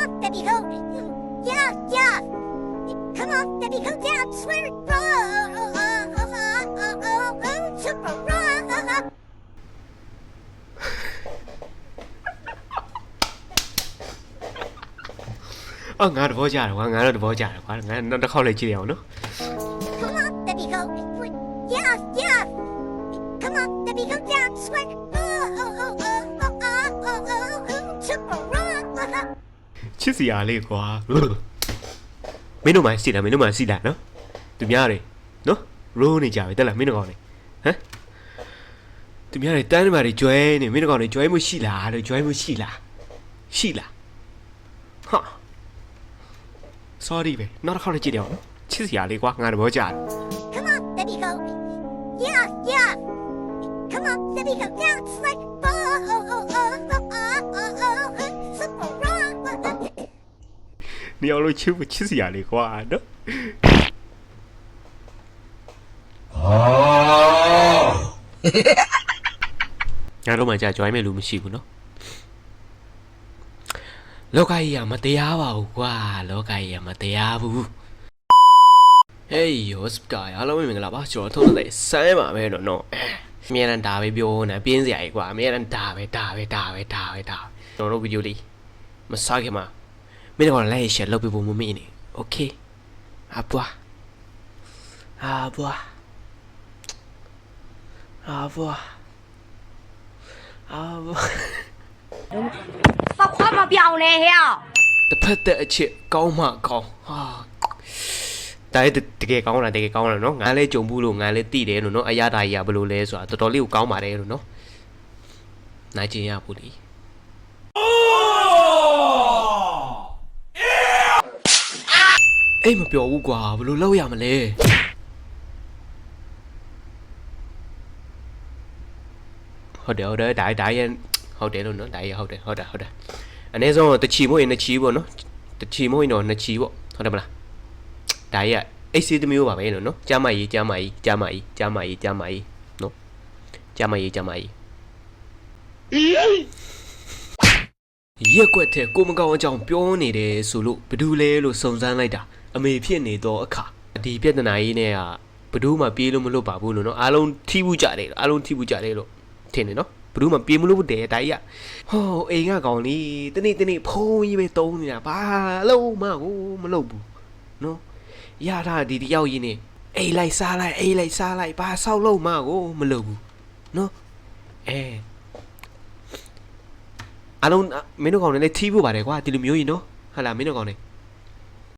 on, Debbie, go. Yeah, yeah. Come on, Debbie, go down. Swear it. Super raw. အော်ငါတဘောကြတယ်ကွာငါတော့တဘောကြတယ်ကွာငါနောက်တစ်ခေါက်လိုက်ကြည့်ရအောင်နော် Come on, Debbie, go. Yeah, yeah. Come on, Debbie, go down. Swear it. Super raw. ချစ်စရာလေးကွာမင်းတို့မှစီလာမင်းတို့မှစီလာနော်သူများတွေနော်ရိုးနေကြပြီတက်လားမင်းတို့ကောင်နေဟမ်သူများတွေတန်းနေပါတွေကျွဲနေမင်းတို့ကောင်တွေကျွဲမှုရှိလားလို့ကျွဲမှုရှိလားဟာ sorry ပဲနောက်တစ်ခေါက်လိုက်ကြည့်ရအောင်ချစ်စရာလေးကွာငါတဘောကြတယ် Come on, Debbie, go. Yeah, yeah. Come on, Debbie, go down. Swear it. Super raw. နေအောင်လို့ချစ်စရာလေးကွာနော်ငါတို့မှကြာကြွိုင်းမဲ့လူမရှိဘူးနော်လောကကြီးကမတရားပါဘူးကွာလောကကြီးကမတရားဘူး Hey what's up guys အားလုံးမင်္ဂလာပါကျွန်တော်ထုံးတဲ့ဆန်းပါပဲနော်အမြဲတမ်းဒါပဲပြောနေပြင်းစရာကြီးကွာအမြဲတမ်းဒါပဲကျွန်တော်တို့ဗီဒီယိုလေးမစားခင်မှာမင်းတို့ကလည်း share လုပ်ပေးဖို့မမေ့နေ Okay အပွား发话嘛表呢呀？ တစ်ဖက်သက်အချစ်ကောင်းမှကောင်းဟာဒါတကယ်ကောင်းလားနော်ငါလည်းကြုံဘူးလို့ငါလည်းသိတယ်လို့နော်အရာဓာကြီးကဘယ်လိုလဲဆိုတာတော်တော်လေးကိုကောင်းပါတယ်လို့နော်နိုင်ကျင်ရဘူးလေအေးမပြောဘူးကွာဘယ်လိုလုပ်ရမလဲဟုတ်တယ်ဒါရဲ့ဟုတ်တယ်လို့နော်ဒါရဲ့ဟုတ်တယ်အနည်းဆုံးတချီမို့ရင်နှစ်ချီပေါ့နော်တချီမို့ရင်တော့နှစ်ချီပေါ့ဟုတ်တယ်မလားဒါရဲ့အိတ်စေးတစ်မျိုးပါပဲနော်ကြားမကြီးနော်ကြားမကြီးရက်ွက်တဲ့ကိုမကောင်းအကြောင်းပြောနေတယ်ဆိုလို့ဘယ်သူလဲလို့စုံစမ်းလိုက်တာအမေဖြစ်နေတော့အခါဒီပြဿနာကြီးနဲ့ကဘယ်သူမှပြေးလို့မလွတ်ပါဘူးလို့နော်အားလုံးထိဘူးကြတယ်လို့ထင်တယ်နော်ဘယ်သူမှပြေးမလို့တဲ့ဒါကြီးကဟောအိမ်ကကောင်လေးတနေ့ဖုံးကြီးပဲတုံးနေတာဘာလို့မှကိုမလုပ်ဘူးနော်ရတာဒီတယောက်ကြီးနေအိမ်လိုက်စားလိုက်ဘာဆောက်လို့မှကိုမလုပ်ဘူးနော်အားလုံးမင်းတို့ကောင်တွေလည်းထီးဖို့ပါတယ်ကွာဒီလိုမျိုးကြီးနော်ဟာလာမင်းတို့ကောင်တွေ